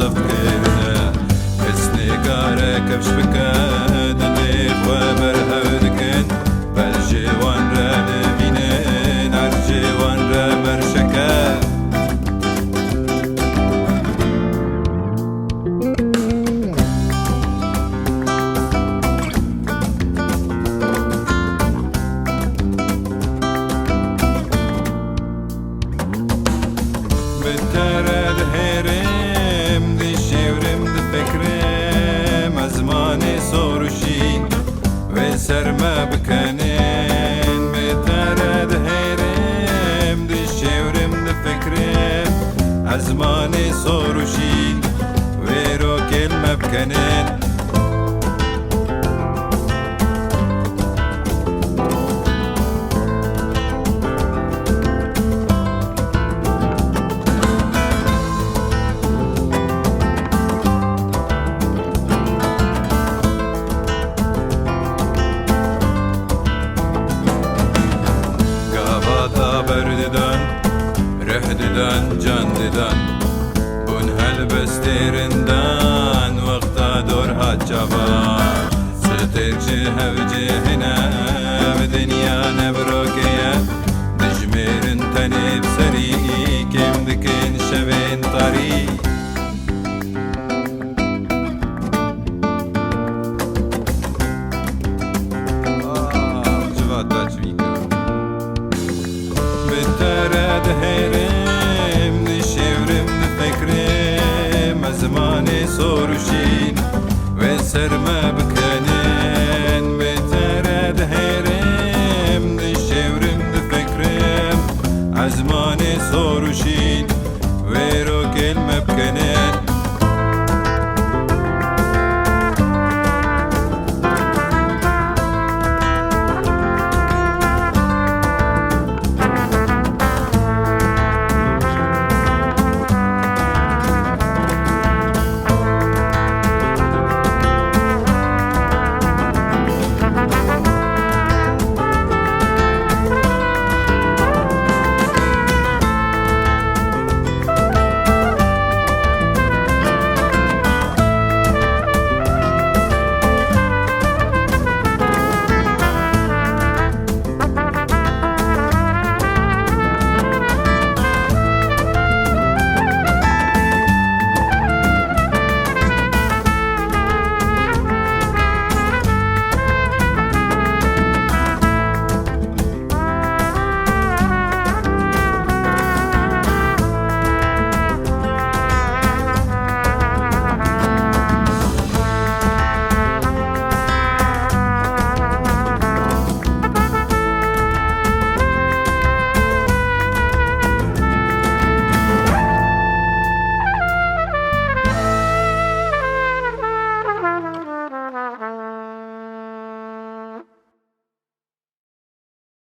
زفت كرنا اسنقاره كفش بكاد اللي خبر هودكن بالجوان را نبینن الجوان را برشکه بترد هرم دی شورم دی فکرم ازمانی سروشین و سرما بکنن بترد هرم دی شورم دی فکرم ازمانی سروشین و رو کلمه بکنن برددن رهددن جنددن بون هلبسترندن وقتا دور هجبان سترجي هوجي هنا بدنيا نبروكيا دجميرن تني بسري كم دكن شبين طريق بترد هرم دی شورم دی فکرم ازمانی سروشین و سرما بکنن بترد هرم دی شورم دی فکرم ازمانی سروشین و رو کلمه بکنن